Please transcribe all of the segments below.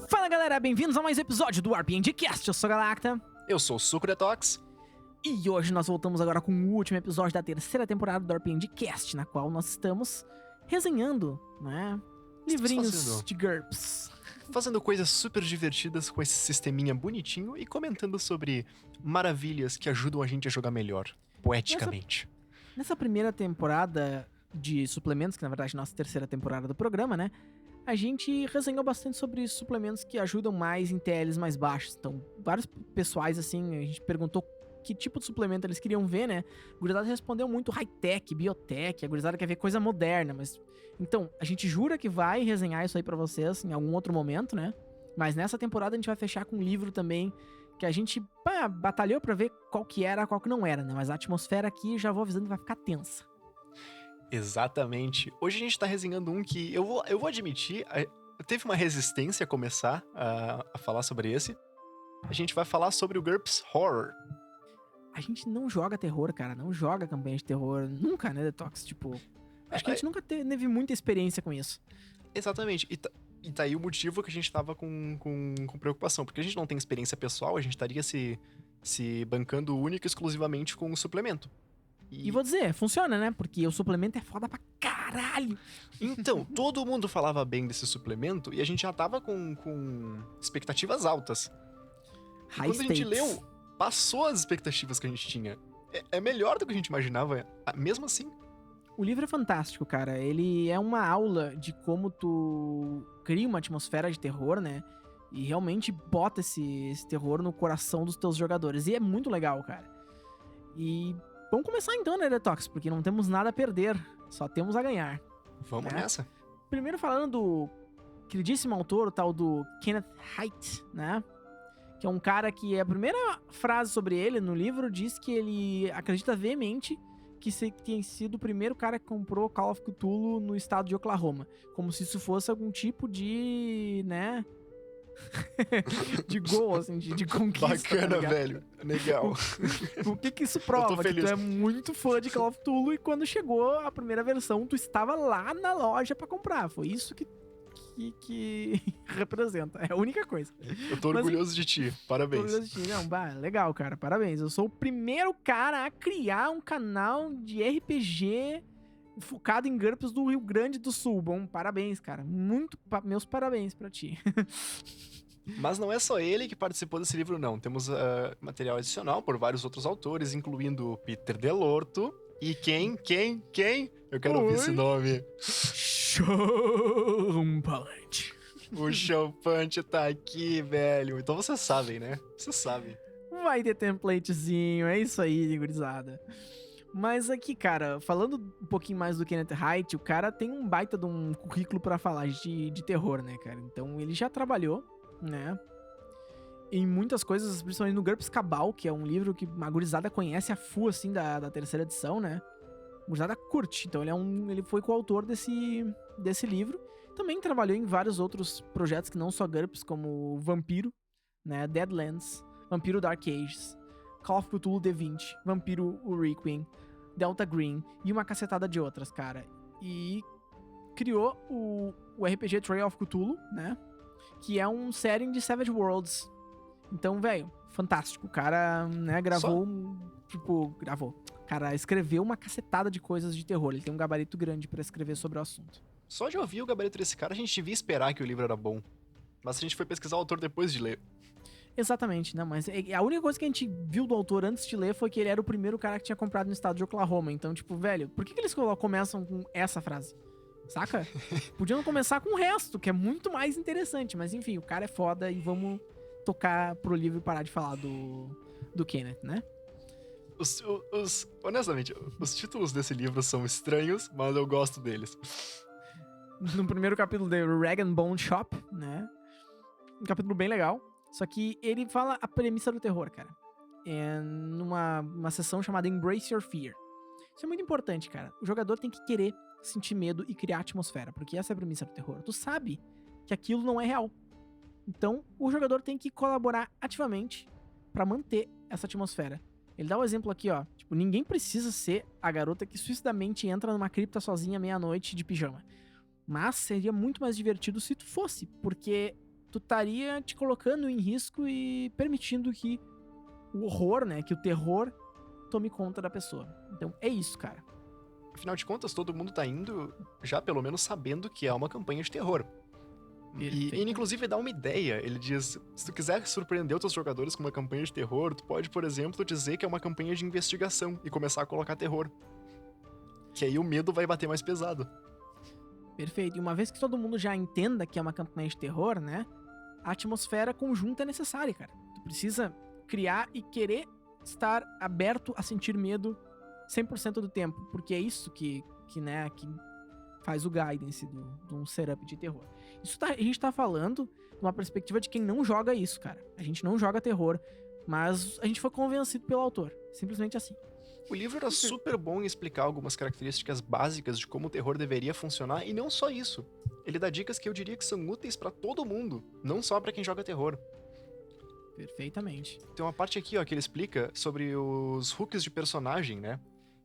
Fala galera, bem-vindos a mais um episódio do RPG Cast. Eu sou a Galacta. Eu sou o Suco Detox. E hoje nós voltamos agora com o último episódio da terceira temporada do RPG Cast, na qual nós estamos resenhando, né, livrinhos de GURPS. Fazendo coisas super divertidas com esse sisteminha bonitinho e comentando sobre maravilhas que ajudam a gente a jogar melhor, poeticamente. Nessa primeira temporada de suplementos, que na verdade é a nossa terceira temporada do programa, né, a gente resenhou bastante sobre suplementos que ajudam mais em TLs mais baixos. Então, vários pessoais, assim, a gente perguntou que tipo de suplemento eles queriam ver, né? A gurizada respondeu muito high-tech, biotech, a gurizada quer ver coisa moderna, mas... Então, a gente jura que vai resenhar isso aí pra vocês em algum outro momento, né? Mas nessa temporada a gente vai fechar com um livro também que a gente batalhou pra ver qual que era, qual que não era, né? Mas a atmosfera aqui, já vou avisando, vai ficar tensa. Exatamente. Hoje a gente tá resenhando um que eu vou admitir, teve uma resistência a começar a falar sobre esse. A gente vai falar sobre o GURPS Horror. A gente não joga terror, cara, não joga campanha de terror, nunca, né, Detox? Tipo, acho que a gente nunca teve muita experiência com isso. Exatamente. E tá aí o motivo que a gente tava com preocupação. Porque a gente não tem experiência pessoal, a gente estaria se bancando única e exclusivamente com o suplemento. E vou dizer, funciona, né? Porque o suplemento é foda pra caralho. Então, todo mundo falava bem desse suplemento e a gente já tava com expectativas altas. E quando a gente leu, passou as expectativas que a gente tinha. É melhor do que a gente imaginava, mesmo assim. O livro é fantástico, cara. Ele é uma aula de como tu cria uma atmosfera de terror, né? E realmente bota esse terror no coração dos teus jogadores. E é muito legal, cara. E vamos começar então, né, Detox? Porque não temos nada a perder, só temos a ganhar. Vamos nessa. Primeiro falando do queridíssimo autor, o tal do Kenneth Haidt, né? Que é um cara que a primeira frase sobre ele no livro diz que ele acredita veemente que tem sido o primeiro cara que comprou Call of Cthulhu no estado de Oklahoma. Como se isso fosse algum tipo de, né... de gol, assim, de conquista. Bacana, tá, velho. Legal. O que isso prova? Que tu é muito fã de Call of Cthulhu e quando chegou a primeira versão, tu estava lá na loja pra comprar. Foi isso que representa. É a única coisa. Eu tô orgulhoso de ti. Parabéns. Tô orgulhoso de ti. Não, legal, cara. Parabéns. Eu sou o primeiro cara a criar um canal de RPG focado em GURPS do Rio Grande do Sul. Bom, parabéns, cara. Meus parabéns pra ti. Mas não é só ele que participou desse livro, não. Temos material adicional por vários outros autores, incluindo Peter Delorto. E quem? Eu quero ouvir esse nome. Sean Pallant. O Sean Pallant tá aqui, velho. Então vocês sabem, né? Vocês sabem. Vai ter templatezinho, é isso aí, gurizada. Mas aqui, cara, falando um pouquinho mais do Kenneth Haidt, o cara tem um baita de um currículo pra falar de terror, né, cara? Então ele já trabalhou, né, em muitas coisas, principalmente no GURPS Cabal, que é um livro que a gurizada conhece a full, assim, da terceira edição, né? A gurizada curte, então ele foi coautor desse livro. Também trabalhou em vários outros projetos que não só GURPS, como Vampiro, né, Deadlands, Vampiro Dark Ages, Call of Cthulhu D20, Vampiro o Requiem, Delta Green e uma cacetada de outras, cara. E criou o RPG Trail of Cthulhu, né? Que é um setting de Savage Worlds. Então, velho, fantástico. O cara, né, gravou. O cara escreveu uma cacetada de coisas de terror. Ele tem um gabarito grande pra escrever sobre o assunto. Só de ouvir o gabarito desse cara, a gente devia esperar que o livro era bom. Mas a gente foi pesquisar o autor depois de ler. Exatamente, não, mas a única coisa que a gente viu do autor antes de ler foi que ele era o primeiro cara que tinha comprado no estado de Oklahoma. Então, tipo, velho, por que eles começam com essa frase? Saca? Podiam começar com o resto, que é muito mais interessante. Mas enfim, o cara é foda e vamos tocar pro livro e parar de falar do Kenneth, né? Honestamente, os títulos desse livro são estranhos, mas eu gosto deles. No primeiro capítulo de Rag and Bone Shop, né? Um capítulo bem legal. Só que ele fala a premissa do terror, cara. É numa sessão chamada Embrace Your Fear. Isso é muito importante, cara. O jogador tem que querer sentir medo e criar atmosfera, porque essa é a premissa do terror. Tu sabe que aquilo não é real. Então, o jogador tem que colaborar ativamente pra manter essa atmosfera. Ele dá um exemplo aqui, ó. Tipo, ninguém precisa ser a garota que suicidamente entra numa cripta sozinha meia-noite de pijama. Mas seria muito mais divertido se tu fosse, porque tu estaria te colocando em risco e permitindo que o horror, né, que o terror tome conta da pessoa. Então é isso, cara. Afinal de contas, todo mundo tá indo já pelo menos sabendo que é uma campanha de terror. E ele, inclusive, dá uma ideia. Ele diz, se tu quiser surpreender os teus jogadores com uma campanha de terror, tu pode, por exemplo, dizer que é uma campanha de investigação e começar a colocar terror. Que aí o medo vai bater mais pesado. Perfeito. E uma vez que todo mundo já entenda que é uma campanha de terror, né, a atmosfera conjunta é necessária, cara. Tu precisa criar e querer estar aberto a sentir medo 100% do tempo, porque é isso que faz o guidance de um setup de terror. A gente tá falando de uma perspectiva de quem não joga isso, cara. A gente não joga terror, mas a gente foi convencido pelo autor. Simplesmente assim. O livro era super bom em explicar algumas características básicas de como o terror deveria funcionar, e não só isso. Ele dá dicas que eu diria que são úteis pra todo mundo, não só pra quem joga terror. Perfeitamente. Tem uma parte aqui, ó, que ele explica sobre os hooks de personagem, né?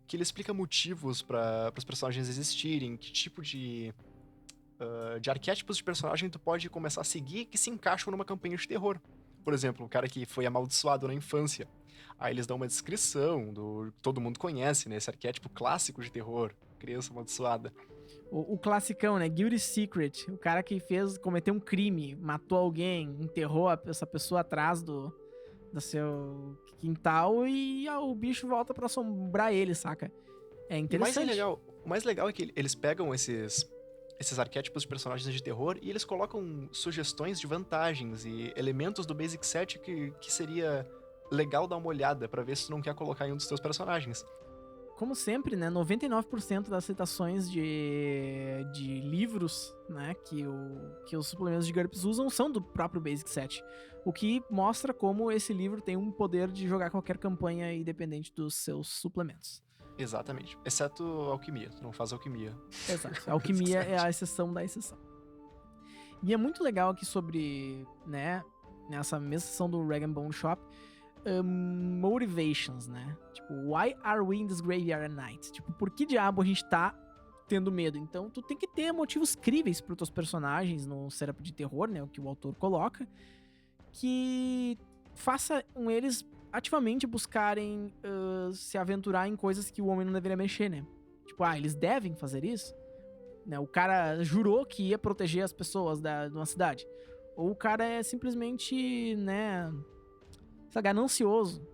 Que ele explica motivos para os personagens existirem, que tipo de arquétipos de personagem tu pode começar a seguir que se encaixam numa campanha de terror. Por exemplo, um cara que foi amaldiçoado na infância. Aí eles dão uma descrição do todo mundo conhece, né? Esse arquétipo clássico de terror, criança amaldiçoada. O classicão, né? Guilty Secret. O cara que cometeu um crime, matou alguém, enterrou essa pessoa atrás do seu quintal e o bicho volta pra assombrar ele, saca? É interessante. O mais legal é que eles pegam esses arquétipos de personagens de terror e eles colocam sugestões de vantagens e elementos do Basic Set que seria legal dar uma olhada pra ver se tu não quer colocar em um dos teus personagens. Como sempre, né, 99% das citações de livros, né, que os suplementos de GURPS usam são do próprio Basic Set. O que mostra como esse livro tem um poder de jogar qualquer campanha independente dos seus suplementos. Exatamente. Exceto alquimia. Tu não faz alquimia. Exato. A alquimia é a exceção da exceção. E é muito legal aqui sobre, né, nessa mesma sessão do Rag and Bone Shop, motivations, né? Tipo, why are we in this graveyard at night? Tipo, por que diabo a gente tá tendo medo? Então, tu tem que ter motivos críveis pros teus personagens no setup de terror, né? O que o autor coloca, que façam eles ativamente buscarem se aventurar em coisas que o homem não deveria mexer, né? Tipo, eles devem fazer isso? Né? O cara jurou que ia proteger as pessoas de uma cidade. Ou o cara é simplesmente, né, ganancioso.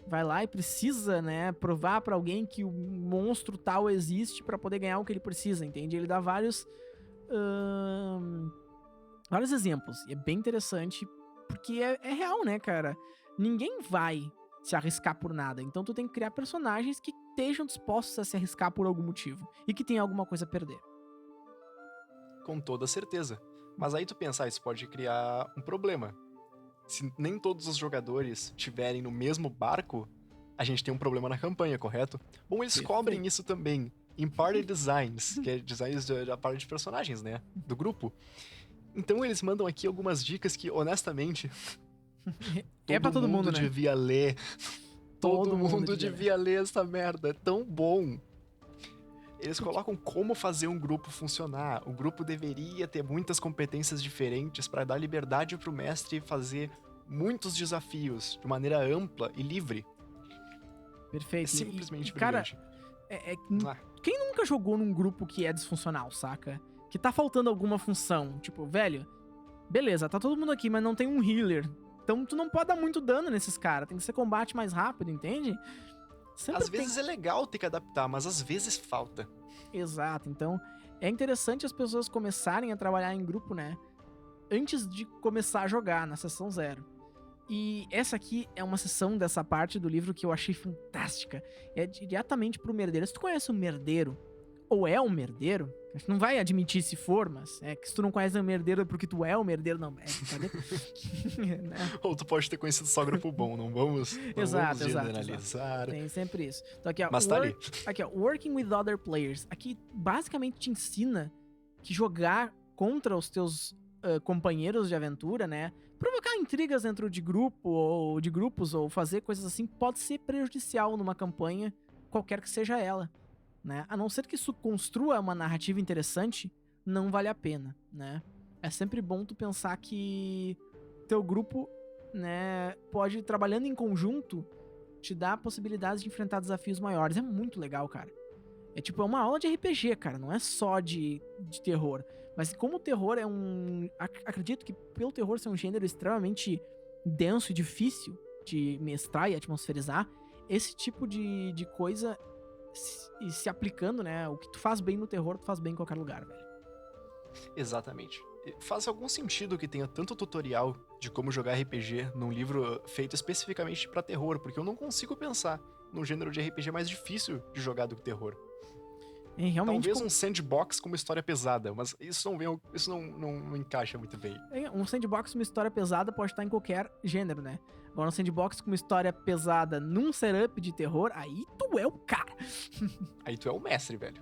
Vai lá e precisa, né, provar pra alguém que o monstro tal existe pra poder ganhar o que ele precisa, entende? Ele dá vários exemplos. E é bem interessante, porque é real, né, cara? Ninguém vai se arriscar por nada. Então tu tem que criar personagens que estejam dispostos a se arriscar por algum motivo. E que tenham alguma coisa a perder. Com toda certeza. Mas aí tu pensar, isso pode criar um problema. Se nem todos os jogadores estiverem no mesmo barco, a gente tem um problema na campanha, correto? Bom, eles cobrem isso também em Party Designs, que é designs da parte de personagens, né? Do grupo. Então eles mandam aqui algumas dicas que, honestamente, é pra todo mundo, né? devia ler. Todo mundo devia ler essa merda. É tão bom. Eles colocam como fazer um grupo funcionar. O grupo deveria ter muitas competências diferentes para dar liberdade pro mestre fazer muitos desafios de maneira ampla e livre. Perfeito. É simplesmente brilhante. Cara, quem nunca jogou num grupo que é disfuncional, saca? Que tá faltando alguma função. Tipo, velho, beleza, tá todo mundo aqui, mas não tem um healer. Então tu não pode dar muito dano nesses caras. Tem que ser combate mais rápido, entende? Às vezes é legal ter que adaptar, mas às vezes falta. Exato, então é interessante as pessoas começarem a trabalhar em grupo, né? Antes de começar a jogar na sessão 0. E essa aqui é uma sessão dessa parte do livro que eu achei fantástica. É diretamente pro merdeiro. Se tu conhece um merdeiro, ou é um merdeiro, a gente não vai admitir se for, mas é que se tu não conhece um merdeiro é porque tu é um merdeiro, não. Né? Ou tu pode ter conhecido só grupo bom, não vamos generalizar. Exato. Tem sempre isso. Então aqui, ó, mas tá ali. Aqui, ó, working with other players. Aqui basicamente te ensina que jogar contra os teus companheiros de aventura, né? Provocar intrigas dentro de grupo ou de grupos ou fazer coisas assim pode ser prejudicial numa campanha, qualquer que seja ela. Né? A não ser que isso construa uma narrativa interessante, não vale a pena, né? é sempre bom tu pensar que teu grupo, né, pode ir trabalhando em conjunto, te dar possibilidades de enfrentar desafios maiores. É muito legal, cara. É tipo, é uma aula de RPG, cara, não é só de terror. Mas como o terror é acredito que pelo terror ser um gênero extremamente denso e difícil de mestrar e atmosferizar, esse tipo de coisa se aplicando, né? O que tu faz bem no terror, tu faz bem em qualquer lugar, velho. Exatamente. Faz algum sentido que tenha tanto tutorial de como jogar RPG num livro feito especificamente pra terror, porque eu não consigo pensar num gênero de RPG mais difícil de jogar do que terror. Realmente, talvez um sandbox com uma história pesada, mas isso não encaixa muito bem. Um sandbox com uma história pesada pode estar em qualquer gênero, né? Agora, um sandbox com uma história pesada num setup de terror, aí tu é o cara. Aí tu é o mestre, velho.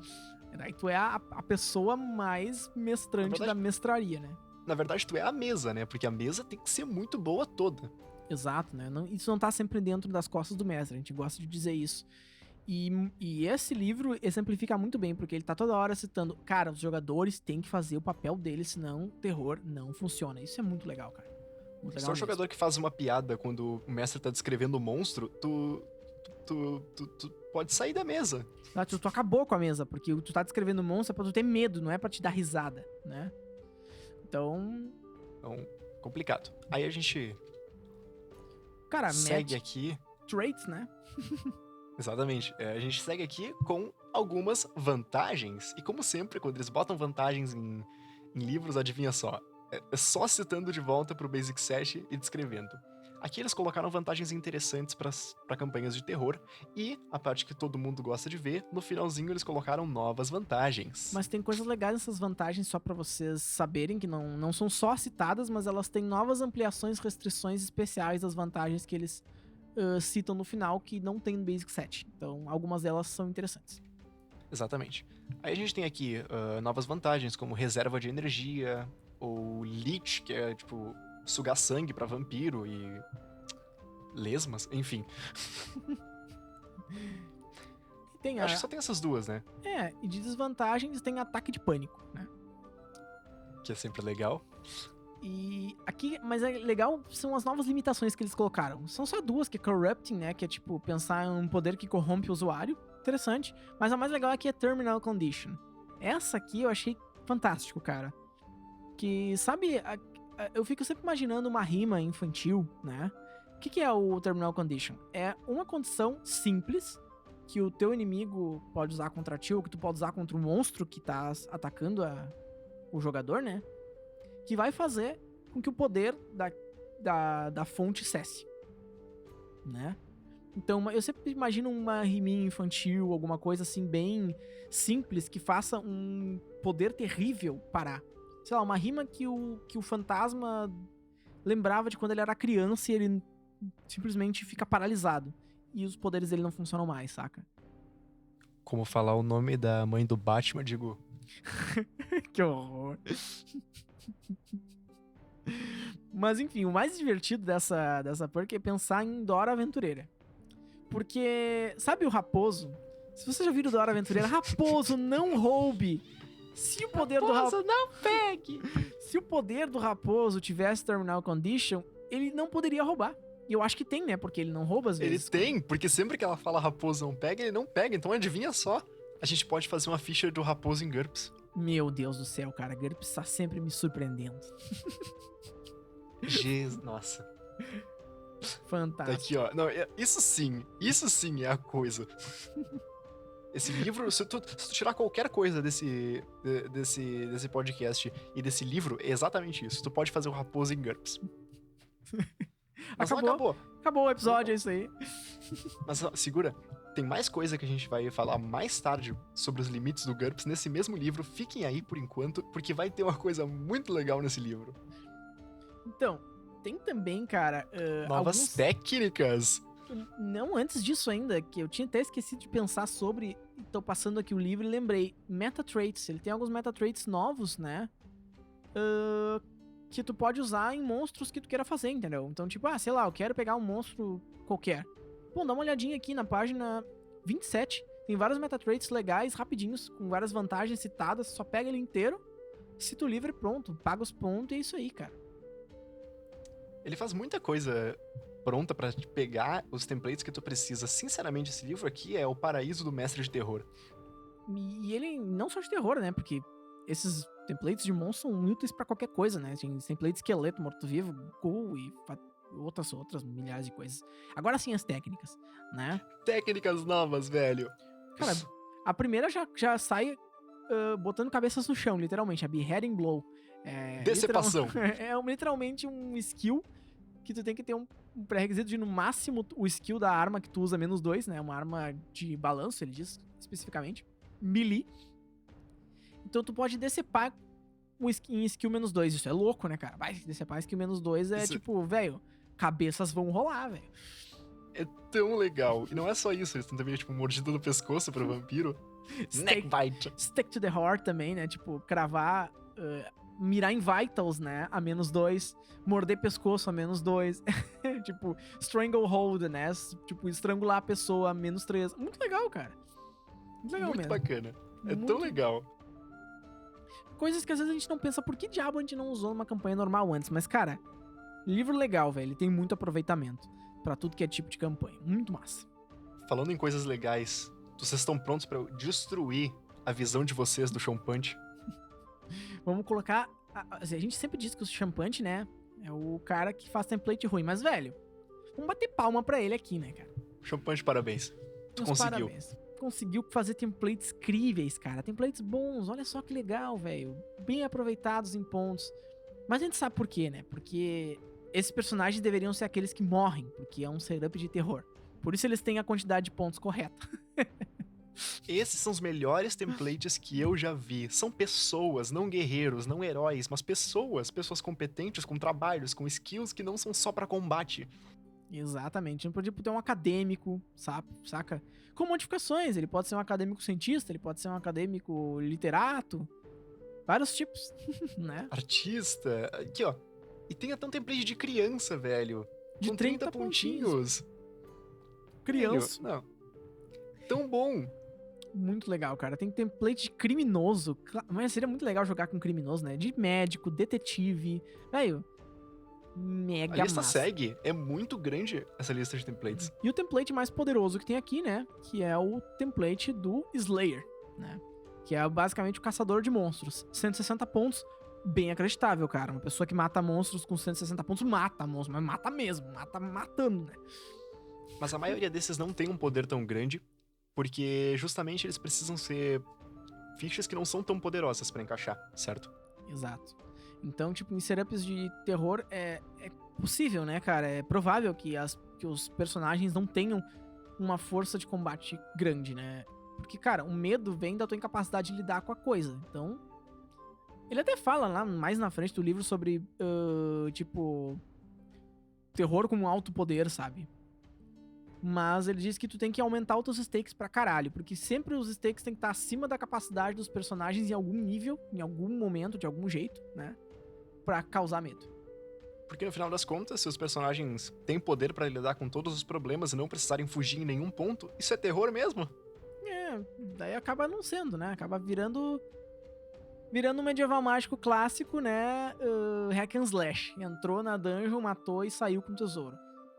Aí tu é a pessoa mais mestrante da mestraria, né? Na verdade, tu é a mesa, né? Porque a mesa tem que ser muito boa toda. Exato, né? Isso não tá sempre dentro das costas do mestre, a gente gosta de dizer isso. E esse livro exemplifica muito bem, porque ele tá toda hora citando, cara, os jogadores têm que fazer o papel deles, senão o terror não funciona. Isso é muito legal, cara. Muito legal Só o jogador que faz uma piada quando o mestre tá descrevendo o monstro, tu pode sair da mesa. Tu acabou com a mesa, porque tu tá descrevendo o monstro é pra tu ter medo, não é pra te dar risada, né? Então, complicado. Aí a gente segue aqui... traits, né? Exatamente. A gente segue aqui com algumas vantagens. E como sempre, quando eles botam vantagens em livros, adivinha só. É só citando de volta pro Basic Set e descrevendo. Aqui eles colocaram vantagens interessantes para campanhas de terror. E, a parte que todo mundo gosta de ver, no finalzinho eles colocaram novas vantagens. Mas tem coisas legais nessas vantagens só para vocês saberem que não são só citadas, mas elas têm novas ampliações, restrições especiais das vantagens que eles citam no final que não tem no Basic Set. Então, algumas delas são interessantes. Exatamente. Aí a gente tem aqui novas vantagens, como reserva de energia, ou Leech, que é, tipo, sugar sangue pra vampiro e... lesmas, enfim. Acho que só tem essas duas, né? E de desvantagens tem ataque de pânico, né? Que é sempre legal. E aqui, mas é legal, são as novas limitações que eles colocaram. São só duas, que é Corrupting, né? Que é tipo, pensar em um poder que corrompe o usuário. Interessante. Mas a mais legal aqui é Terminal Condition. Essa aqui eu achei fantástico, cara. Que, sabe, eu fico sempre imaginando uma rima infantil, né? O que é o Terminal Condition? É uma condição simples que o teu inimigo pode usar contra ti, ou que tu pode usar contra o monstro que tá atacando o jogador, né? Que vai fazer com que o poder da fonte cesse, né? Então, eu sempre imagino uma riminha infantil, alguma coisa assim bem simples, que faça um poder terrível parar. Sei lá, uma rima que o fantasma lembrava de quando ele era criança e ele simplesmente fica paralisado. E os poderes dele não funcionam mais, saca? Como falar o nome da mãe do Batman, digo... Que horror. Mas enfim, o mais divertido dessa perk é pensar em Dora Aventureira. Porque, sabe o raposo? Se você já viu Dora Aventureira, raposo, não roube! Se o poder do raposo não pegue! Se o poder do raposo tivesse Terminal Condition, ele não poderia roubar. E eu acho que tem, né? Porque ele não rouba às vezes. Ele tem, porque sempre que ela fala raposo não pega, ele não pega. Então adivinha só. A gente pode fazer uma ficha do raposo em GURPS. Meu Deus do céu, cara. GURPS tá sempre me surpreendendo. Nossa. Fantástico. Tá aqui, ó. Não, isso sim é a coisa. Esse livro, se tu tirar qualquer coisa desse podcast e desse livro, é exatamente isso. Tu pode fazer o raposo em GURPS. Mas acabou. Acabou o episódio, é isso aí. Mas segura, tem mais coisa que a gente vai falar mais tarde sobre os limites do GURPS nesse mesmo livro. Fiquem aí por enquanto, porque vai ter uma coisa muito legal nesse livro. Então, tem também, cara... novas técnicas. Não, antes disso ainda, que eu tinha até esquecido de pensar sobre... Tô passando aqui o livro e lembrei. Meta Traits, ele tem alguns Meta Traits novos, né? Que tu pode usar em monstros que tu queira fazer, entendeu? Então, tipo, sei lá, eu quero pegar um monstro qualquer. Pô, dá uma olhadinha aqui na página 27. Tem vários Meta Traits legais, rapidinhos, com várias vantagens citadas. Só pega ele inteiro, cita o livro e pronto. Paga os pontos e é isso aí, cara. Ele faz muita coisa pronta pra te pegar os templates que tu precisa. Sinceramente, esse livro aqui é o paraíso do mestre de terror. E ele não só de terror, né? Porque esses templates de monstros são úteis pra qualquer coisa, né? Tem template de esqueleto, morto-vivo, ghoul e outras milhares de coisas. Agora sim as técnicas, né? Técnicas novas, velho. Cara, a primeira já sai botando cabeças no chão, literalmente. A Beheading Blow. Decepção. Literalmente um skill que tu tem que ter um pré-requisito de, no máximo, o skill da arma que tu usa -2, né? Uma arma de balanço, ele diz especificamente. Melee. Então tu pode decepar em skill -2. Isso é louco, né, cara? Vai decepar skill -2 é tipo, velho, cabeças vão rolar, velho. É tão legal. E não é só isso, eles têm também, tipo, mordida no pescoço pro vampiro. Neckbite. Stick to the heart também, né? Tipo, cravar, mirar em vitals, né? A -2. Morder pescoço a -2. Tipo, stranglehold, né? Tipo, estrangular a pessoa a -3. Muito legal, cara. Muito legal mesmo. Muito bacana. É Muito... tão legal. Coisas que às vezes a gente não pensa por que diabo a gente não usou numa campanha normal antes. Mas, cara, livro legal, velho. Ele tem muito aproveitamento pra tudo que é tipo de campanha. Muito massa. Falando em coisas legais, vocês estão prontos pra eu destruir a visão de vocês do Champante? Vamos colocar... A gente sempre diz que o Champante, né, é o cara que faz template ruim. Mas, velho, vamos bater palma pra ele aqui, né, cara? Champante, parabéns. Tu conseguiu. Parabéns. Conseguiu fazer templates incríveis, cara. Templates bons, olha só que legal, velho. Bem aproveitados em pontos. Mas a gente sabe por quê, né? Porque esses personagens deveriam ser aqueles que morrem, porque é um setup de terror. Por isso eles têm a quantidade de pontos correta. Esses são os melhores templates que eu já vi. São pessoas, não guerreiros, não heróis, mas pessoas. Pessoas competentes, com trabalhos, com skills que não são só pra combate. Exatamente. Não pode ter um acadêmico, saca? Com modificações. Ele pode ser um acadêmico cientista, ele pode ser um acadêmico literato. Vários tipos, né? Artista. Aqui, ó. E tem até um template de criança, velho. De com 30 pontinhos. Criança. Velho, não. Tão bom. Muito legal, cara. Tem template de criminoso. Mas seria muito legal jogar com criminoso, né? De médico, detetive. Velho, mega a lista massa. segue. É muito grande essa lista de templates. E o template mais poderoso que tem aqui, né? Que é o template do Slayer, né? Que é basicamente o caçador de monstros. 160 pontos, bem acreditável, cara. Uma pessoa que mata monstros com 160 pontos, mata monstros. Mas mata mesmo, mata matando, né? Mas a maioria desses não tem um poder tão grande, porque justamente eles precisam ser fichas que não são tão poderosas pra encaixar, certo? Exato. Então, tipo, em setups de terror é possível, né, cara? É provável que os personagens não tenham uma força de combate grande, né? Porque, cara, o medo vem da tua incapacidade de lidar com a coisa. Então, ele até fala lá mais na frente do livro sobre, tipo, terror com alto poder, sabe? Mas ele diz que tu tem que aumentar os teus stakes pra caralho, porque sempre os stakes tem que estar acima da capacidade dos personagens em algum nível, em algum momento, de algum jeito, né? Pra causar medo. Porque no final das contas, se os personagens têm poder pra lidar com todos os problemas e não precisarem fugir em nenhum ponto, isso é terror mesmo? Daí acaba não sendo, né? Acaba virando um medieval mágico clássico, né? Hack and slash. Entrou na dungeon, matou e saiu com o tesouro.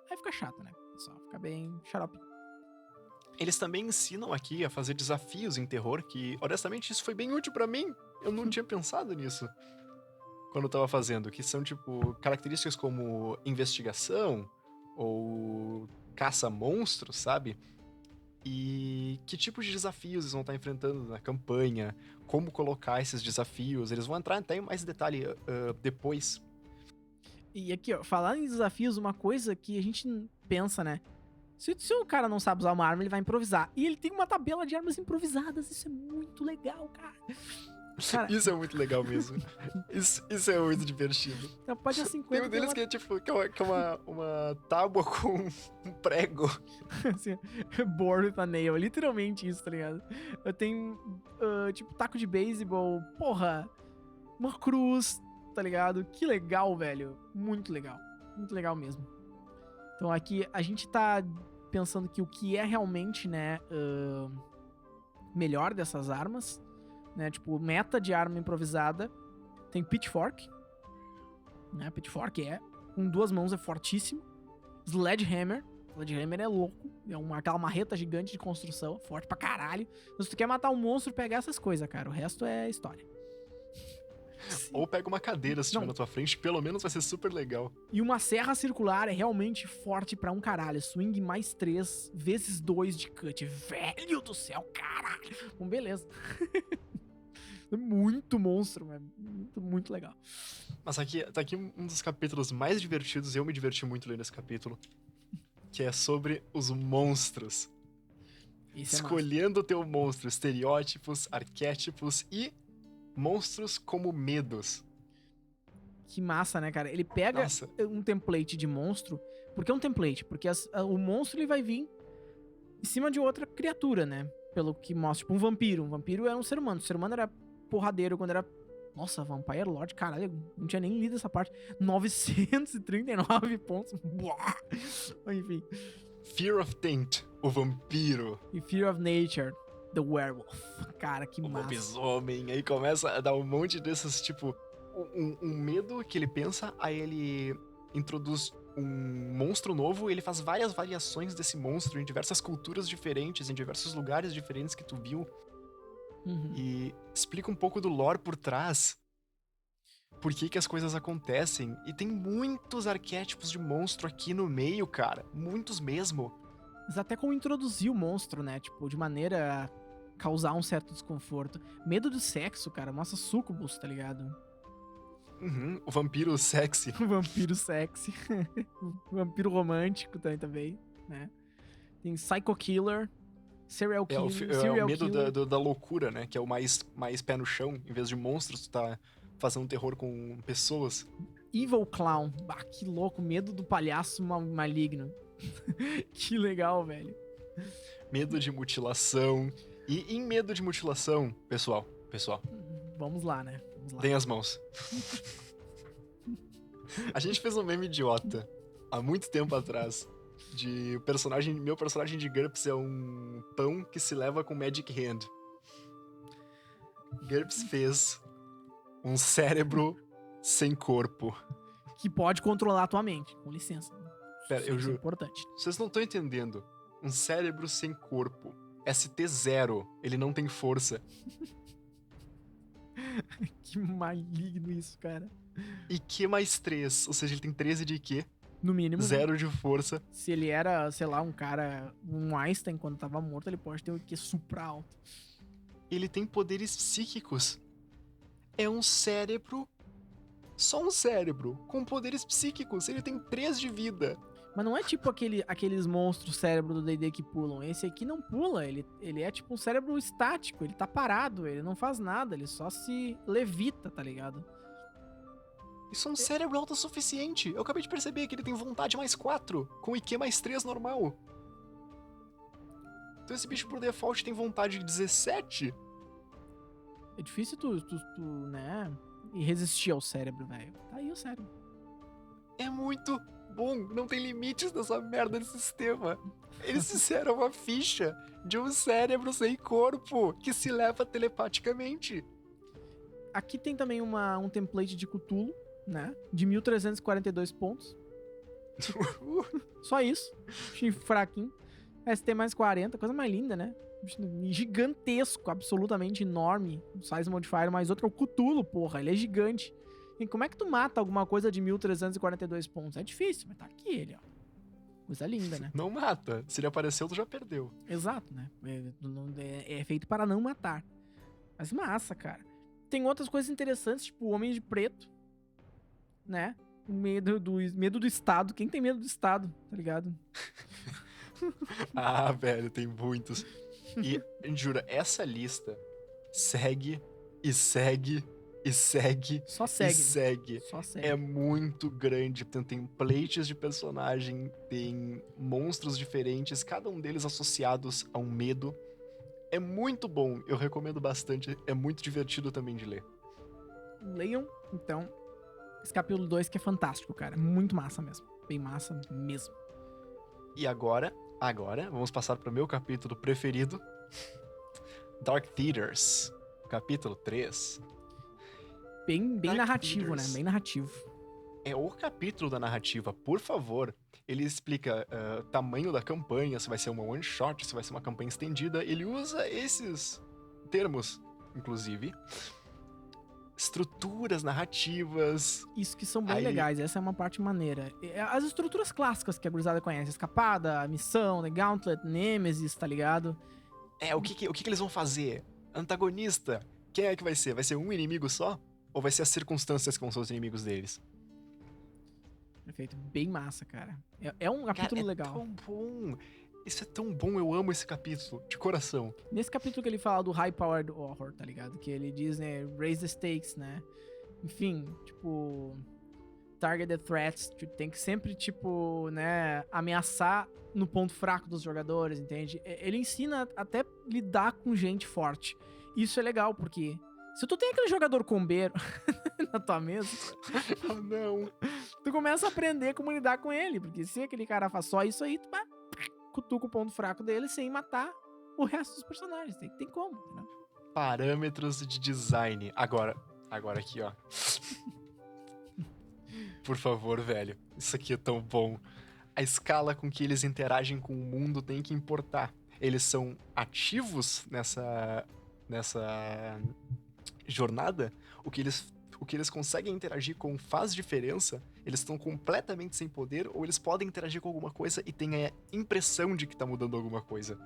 Aí fica chato, né? Só fica bem xarope. Eles também ensinam aqui a fazer desafios em terror, que, honestamente, isso foi bem útil pra mim. Eu não tinha pensado nisso quando eu tava fazendo, que são, tipo, características como investigação ou caça-monstros, sabe? E que tipo de desafios eles vão estar enfrentando na campanha, como colocar esses desafios, eles vão entrar até em mais detalhe depois. E aqui, ó, falar em desafios, uma coisa que a gente pensa, né? Se o cara não sabe usar uma arma, ele vai improvisar. E ele tem uma tabela de armas improvisadas. Isso é muito legal, cara. Isso é muito legal mesmo. Isso é muito divertido. Na página 50 tem um deles que é tipo, que é uma tábua com um prego. Assim, board with a nail. Literalmente isso, tá ligado? Eu tenho, tipo, taco de beisebol. Porra, uma cruz, tá ligado? Que legal, velho. Muito legal. Muito legal mesmo. Então aqui a gente tá pensando que o que é realmente, né, melhor dessas armas, né, tipo, meta de arma improvisada Tem Pitchfork, né? Pitchfork com 2 mãos é fortíssimo. Sledgehammer é louco. É aquela marreta gigante de construção, forte pra caralho. Então, se tu quer matar um monstro, pega essas coisas, cara. O resto é história. Ou pega uma cadeira se tiver na tua frente, pelo menos vai ser super legal. E uma serra circular é realmente forte pra um caralho. Swing mais 3 vezes 2 de cut. Velho do céu, caralho. Bom, beleza. Muito monstro, mas muito legal. Mas tá aqui um dos capítulos mais divertidos, eu me diverti muito lendo esse capítulo, que é sobre os monstros. Escolhendo o teu monstro, estereótipos, arquétipos e monstros como medos. Que massa, né, cara? Ele pega um template de monstro. Por que um template? Porque o monstro ele vai vir em cima de outra criatura, né? Pelo que mostra. Tipo um vampiro. Um vampiro era um ser humano. O ser humano era porradeiro quando era... Nossa, Vampire Lord, caralho, não tinha nem lido essa parte. 939 pontos. Enfim. Fear of Taint, o vampiro. E Fear of Nature, the werewolf. Cara, que massa. O lobisomem. Aí começa a dar um monte desses, tipo... Um medo que ele pensa, aí ele introduz um monstro novo, ele faz várias variações desse monstro em diversas culturas diferentes, em diversos lugares diferentes que tu viu. Uhum. E explica um pouco do lore por trás. Por que as coisas acontecem. E tem muitos arquétipos de monstro aqui no meio, cara. Muitos mesmo. Mas até como introduzir o monstro, né? Tipo, de maneira a causar um certo desconforto. Medo do sexo, cara. Mostra sucubus, tá ligado? Uhum, o vampiro sexy. O vampiro sexy. O vampiro romântico também, né? Tem Psycho Killer. Serial Killer. É o medo da loucura, né? Que é o mais pé no chão. Em vez de monstros, tu tá fazendo terror com pessoas. Evil Clown. Bah, que louco. Medo do palhaço maligno. Que legal, velho. Medo de mutilação. E em medo de mutilação, pessoal. Vamos lá, né? Deem as mãos. A gente fez um meme idiota há muito tempo atrás. Meu personagem de GURPS é um pão que se leva com Magic Hand. GURPS fez um cérebro sem corpo. Que pode controlar a tua mente, com licença. Pera, eu juro. É importante. Vocês não estão entendendo. Um cérebro sem corpo. ST0. Ele não tem força. Que maligno isso, cara. E Q mais 3. Ou seja, ele tem 13 de Q. No mínimo. 0 de força. Se ele era, sei lá, um Einstein quando tava morto, ele pode ter um IQ supra alto. Ele tem poderes psíquicos. É um cérebro. Só um cérebro. Com poderes psíquicos. Ele tem 3 de vida. Mas não é tipo aqueles monstros cérebro do D&D que pulam. Esse aqui não pula. Ele é tipo um cérebro estático. Ele tá parado. Ele não faz nada. Ele só se levita, tá ligado? Isso é um cérebro autossuficiente. Eu acabei de perceber que ele tem vontade mais 4, com IQ mais 3 normal. Então esse bicho por default tem vontade de 17. É difícil tu né, resistir ao cérebro, velho. Tá aí o cérebro. É muito bom. Não tem limites nessa merda de sistema. Eles fizeram uma ficha de um cérebro sem corpo que se leva telepaticamente. Aqui tem também um template de Cthulhu, né? De 1342 pontos. Só isso. Achei fraquinho. ST mais 40, coisa mais linda, né? Gigantesco, absolutamente enorme. O size modifier mais outro é o Cthulhu, porra. Ele é gigante. E como é que tu mata alguma coisa de 1342 pontos? É difícil, mas tá aqui ele, ó. Coisa linda, né? Não mata. Se ele apareceu, tu já perdeu. Exato, né? É feito para não matar. Mas massa, cara. Tem outras coisas interessantes, tipo o Homem de Preto, né? O medo do Estado. Quem tem medo do Estado, tá ligado? Ah, velho, tem muitos. E, jura, essa lista segue e segue e segue. Só segue. E segue. Só segue. É muito grande. Tem templates de personagem, tem monstros diferentes, cada um deles associados a um medo. É muito bom, eu recomendo bastante. É muito divertido também de ler. Leiam, então, esse capítulo 2 que é fantástico, cara. Muito massa mesmo. Bem massa mesmo. E agora, vamos passar para o meu capítulo preferido. Dark Theaters, capítulo 3. bem Dark narrativo, Leaders. né? Bem narrativo. É o capítulo da narrativa, por favor. Ele explica tamanho da campanha, se vai ser uma one shot, se vai ser uma campanha estendida. Ele usa esses termos, inclusive. Estruturas narrativas. Isso que são bem Aí- legais, essa é uma parte maneira. As estruturas clássicas que a gurizada conhece, escapada, missão, né, Gauntlet, Nemesis, tá ligado? O que eles vão fazer? Antagonista. Quem é que vai ser? Vai ser um inimigo só? Ou vai ser as circunstâncias que vão ser os inimigos deles? Perfeito, bem massa, cara. É um capítulo Cara, legal. tão bom. Isso é tão bom, eu amo esse capítulo, de coração. Nesse capítulo que ele fala do High Powered Horror, tá ligado? Que ele diz, né, raise the stakes, né? Enfim, tipo, targeted threats, tem que sempre, tipo, né, ameaçar no ponto fraco dos jogadores, entende? Ele ensina até lidar com gente forte. Isso é legal, porque se tu tem aquele jogador combeiro na tua mesa, Ah, não. tu começa a aprender como lidar com ele, porque se aquele cara faz só isso aí, tu cutuca o ponto fraco dele sem matar o resto dos personagens. Tem como, né? Parâmetros de design. Agora aqui, ó. Por favor, velho. Isso aqui é tão bom. A escala com que eles interagem com o mundo tem que importar. Eles são ativos nessa jornada. O que eles conseguem interagir com faz diferença. Eles estão completamente sem poder, ou eles podem interagir com alguma coisa e têm a impressão de que tá mudando alguma coisa.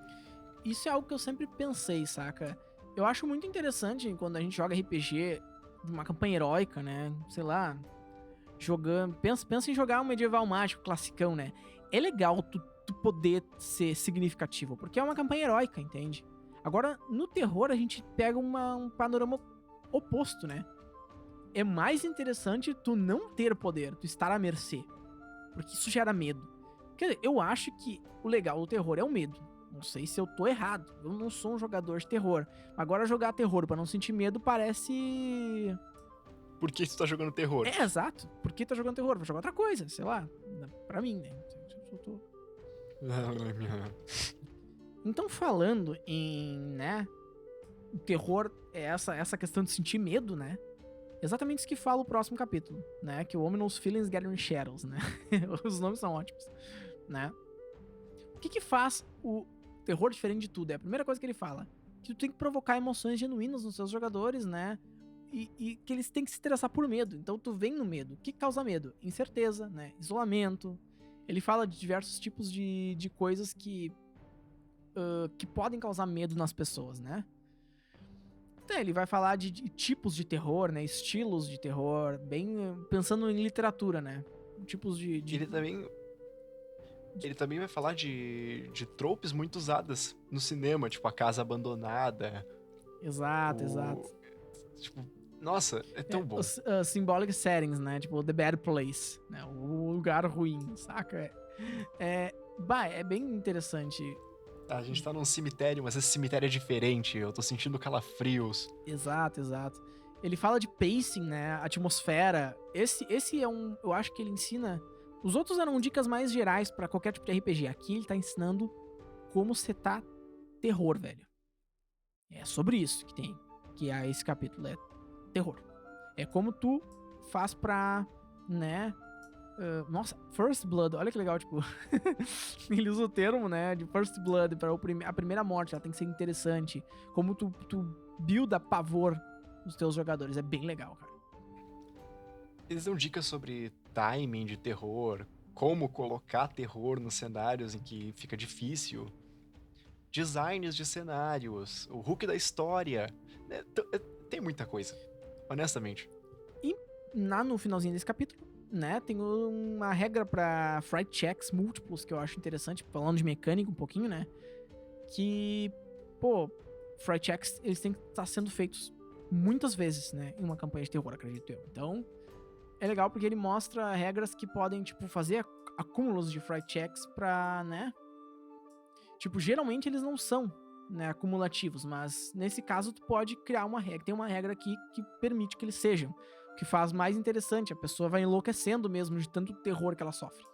Isso é algo que eu sempre pensei, saca? Eu acho muito interessante quando a gente joga RPG de uma campanha heróica, né? Sei lá, jogando. Pensa em jogar um medieval mágico classicão, né? É legal tu poder ser significativo, porque é uma campanha heróica, entende? Agora, no terror, a gente pega um panorama oposto, né? É mais interessante tu não ter poder, tu estar à mercê. Porque isso gera medo. Quer dizer, eu acho que o legal do terror é o medo. Não sei se eu tô errado. Eu não sou um jogador de terror. Agora, jogar terror pra não sentir medo parece... Por que tu tá jogando terror? É, exato. Por que tá jogando terror? Vou jogar outra coisa, sei lá. Pra mim, né? Eu tô... Então, falando em, né, o terror é essa questão de sentir medo, né? Exatamente isso que fala o próximo capítulo, né? Que o Ominous Feelings Gathering Shadows, né? Os nomes são ótimos, né? O que faz o terror diferente de tudo? É a primeira coisa que ele fala. Que tu tem que provocar emoções genuínas nos seus jogadores, né? E que eles têm que se interessar por medo. Então tu vem no medo. O que causa medo? Incerteza, né? Isolamento. Ele fala de diversos tipos de coisas que podem causar medo nas pessoas, né? Então, ele vai falar de tipos de terror, né? Estilos de terror, bem pensando em literatura, né? Tipos de... Ele também vai falar de tropes muito usadas no cinema, tipo a casa abandonada. Exato. Tipo, nossa, é tão bom. Os symbolic settings, né? Tipo, the bad place, né? O lugar ruim, saca? É bem interessante. A gente tá num cemitério, mas esse cemitério é diferente. Eu tô sentindo calafrios. Exato. Ele fala de pacing, né? Atmosfera. Esse é um... Eu acho que ele ensina... Os outros eram dicas mais gerais pra qualquer tipo de RPG. Aqui ele tá ensinando como setar terror, velho. É sobre isso que tem. Que é esse capítulo. É terror. É como tu faz pra, né... nossa, First Blood, olha que legal, tipo... ele usa o termo, né, de First Blood pra a primeira morte, ela tem que ser interessante. Como tu builda pavor nos teus jogadores, é bem legal, cara. Eles dão dicas sobre timing de terror, como colocar terror nos cenários em que fica difícil, designs de cenários, o hook da história. Tem muita coisa, honestamente. E no finalzinho desse capítulo, né, tem uma regra pra fright checks múltiplos que eu acho interessante, falando de mecânica um pouquinho, né, que, pô, fright checks, eles têm que estar sendo feitos muitas vezes, né, em uma campanha de terror, acredito eu. Então, é legal porque ele mostra regras que podem, tipo, fazer acúmulos de fright checks pra, né, tipo, geralmente eles não são, né, acumulativos, mas nesse caso tu pode criar uma regra, tem uma regra aqui que permite que eles sejam, o que faz mais interessante, a pessoa vai enlouquecendo mesmo de tanto terror que ela sofre,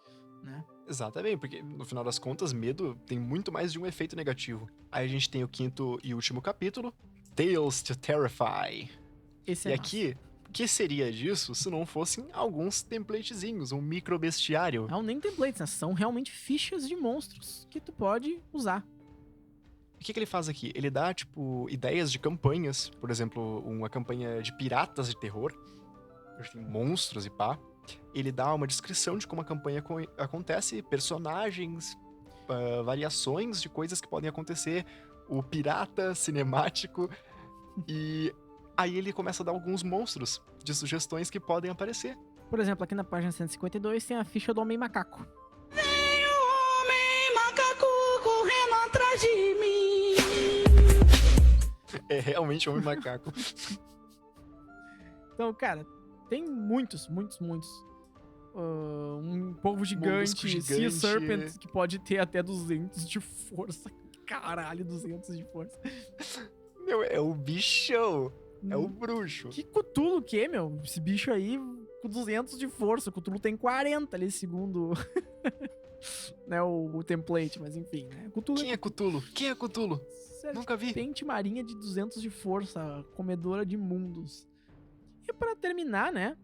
né? Exatamente, porque no final das contas, medo tem muito mais de um efeito negativo. Aí a gente tem o quinto e último capítulo, Tales to Terrify. Esse é E massa. aqui, que seria disso se não fossem alguns templatezinhos, um micro bestiário? Não, nem templates, né? São realmente fichas de monstros que tu pode usar. O que ele faz aqui? Ele dá, tipo, ideias de campanhas. Por exemplo, uma campanha de piratas de terror. Tem monstros e pá. Ele dá uma descrição de como a campanha acontece, personagens, variações de coisas que podem acontecer, o pirata cinemático, e aí ele começa a dar alguns monstros de sugestões que podem aparecer. Por exemplo, aqui na página 152 tem a ficha do Homem-Macaco. Vem o Homem-Macaco correndo atrás de mim. É realmente um Homem-Macaco. Então, cara, tem muitos. Um polvo gigante, Sea Serpent, que pode ter até 200 de força. Caralho, 200 de força. Meu, é o bichão. É o bruxo. Que Cthulhu que é, meu? Esse bicho aí com 200 de força. O Cthulhu tem 40 ali, segundo né, o template, mas enfim, né? Cthulhu Quem é Cthulhu? Quem é Cthulhu? Nunca vi. Serpente marinha de 200 de força, comedora de mundos. E pra terminar, né?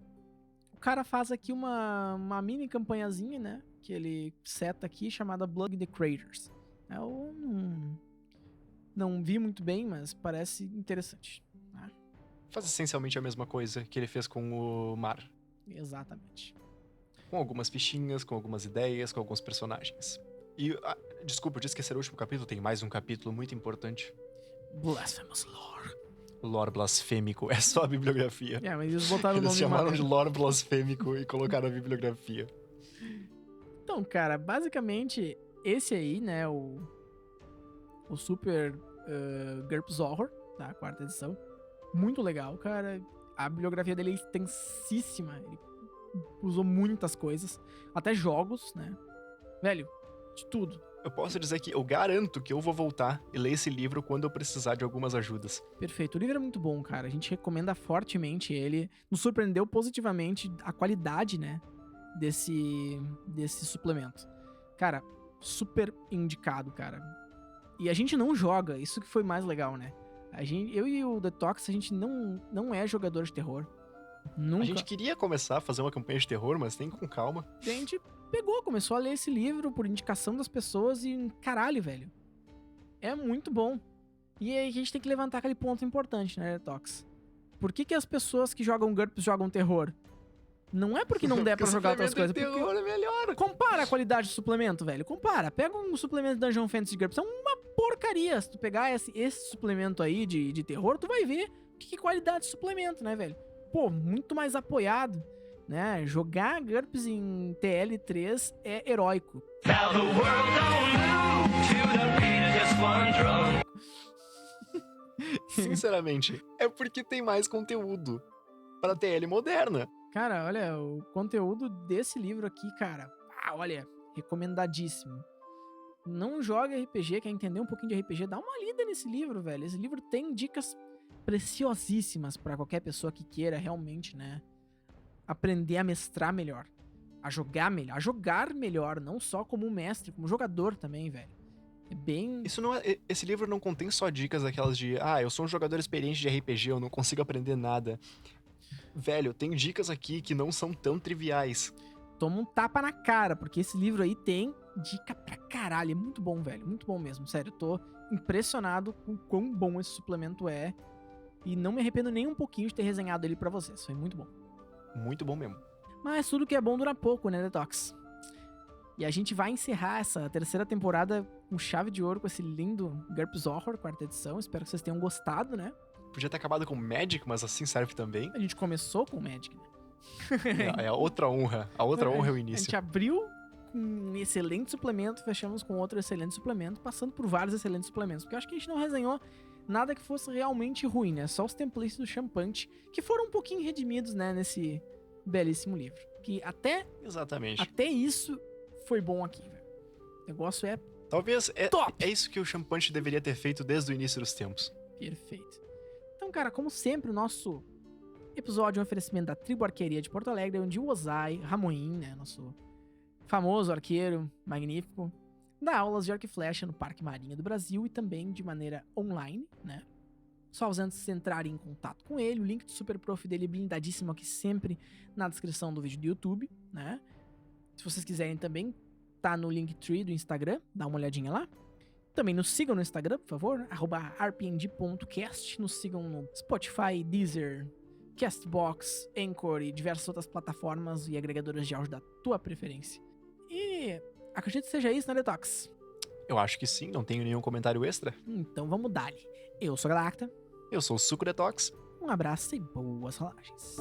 O cara faz aqui uma mini campanhazinha, né? Que ele seta aqui, chamada Blood in the Craters. Eu não vi muito bem, mas parece interessante. Né? Faz essencialmente a mesma coisa que ele fez com o Mar. Exatamente. Com algumas fichinhas, com algumas ideias, com alguns personagens. E, desculpa, eu disse que esse era o último capítulo, tem mais um capítulo muito importante. Blasphemous Lore. Lore blasfêmico, é só a bibliografia. Mas eles botaram o nome Eles chamaram de maneiro. lore blasfêmico e colocaram a bibliografia. Então, cara, basicamente, esse aí, né, o Super GURPS Horror, da 4ª edição. Muito legal, cara. A bibliografia dele é extensíssima. Ele usou muitas coisas, até jogos, né? Velho, de tudo. Eu posso dizer que eu garanto que eu vou voltar e ler esse livro quando eu precisar de algumas ajudas. Perfeito. O livro é muito bom, cara. A gente recomenda fortemente ele. Nos surpreendeu positivamente a qualidade, né, desse suplemento. Cara, super indicado, cara. E a gente não joga, isso que foi mais legal, né? Eu e o Detox, a gente não é jogador de terror. Nunca. A gente queria começar a fazer uma campanha de terror, mas tem com calma. A gente começou a ler esse livro por indicação das pessoas e, caralho, velho. É muito bom. E aí a gente tem que levantar aquele ponto importante, né, Detox? Por que as pessoas que jogam GURPS jogam terror? Não é porque não der pra jogar outras coisas. Terror é melhor. Compara a qualidade do suplemento, velho. Compara. Pega um suplemento de Dungeon Fantasy GURPS. É uma porcaria. Se tu pegar esse suplemento aí de terror, tu vai ver que qualidade de suplemento, né, velho? Pô, muito mais apoiado, né? Jogar GURPS em TL3 é heróico. Sinceramente, é porque tem mais conteúdo pra TL moderna. Cara, olha, o conteúdo desse livro aqui, cara, olha, recomendadíssimo. Não joga RPG, quer entender um pouquinho de RPG, dá uma lida nesse livro, velho. Esse livro tem dicas preciosíssimas pra qualquer pessoa que queira realmente, né, aprender a mestrar melhor, a jogar melhor, não só como mestre, como jogador também, velho. É bem... Esse livro não contém só dicas daquelas de eu sou um jogador experiente de RPG, eu não consigo aprender nada. Velho, tem dicas aqui que não são tão triviais. Toma um tapa na cara, porque esse livro aí tem dica pra caralho. É muito bom, velho. Muito bom mesmo. Sério, eu tô impressionado com o quão bom esse suplemento é. E não me arrependo nem um pouquinho de ter resenhado ele pra vocês. Foi muito bom. Muito bom mesmo. Mas tudo que é bom dura pouco, né, Detox? E a gente vai encerrar essa 3ª temporada com chave de ouro com esse lindo GURPS Horror, 4ª edição. Espero que vocês tenham gostado, né? Podia ter acabado com Magic, mas assim serve também. A gente começou com o Magic, né? É a outra honra. A outra honra é o A início. gente abriu com um excelente suplemento, fechamos com outro excelente suplemento, passando por vários excelentes suplementos. Porque eu acho que a gente não resenhou nada que fosse realmente ruim, né? Só os templates do Champante, que foram um pouquinho redimidos, né? Nesse belíssimo livro. Que Exatamente. até isso foi bom aqui, velho. O negócio é Talvez top! é isso que o Champante deveria ter feito desde o início dos tempos. Perfeito. Então, cara, como sempre, o nosso episódio é um oferecimento da Tribo Arqueria de Porto Alegre, onde o Ozai Ramoim, né, nosso famoso arqueiro magnífico, dá aulas de arco e flecha no Parque Marinha do Brasil e também de maneira online, né? Só antes de entrarem em contato com ele. O link do Super Prof dele é blindadíssimo aqui sempre na descrição do vídeo do YouTube, né? Se vocês quiserem também, tá no Linktree do Instagram, dá uma olhadinha lá. Também nos sigam no Instagram, por favor, @rpng.cast. Nos sigam no Spotify, Deezer, Castbox, Anchor e diversas outras plataformas e agregadores de áudio da tua preferência. E acredito que seja isso, né, Detox? Eu acho que sim, não tenho nenhum comentário extra. Então vamos dar-lhe. Eu sou a Galacta. Eu sou o Suco Detox. Um abraço e boas rolagens.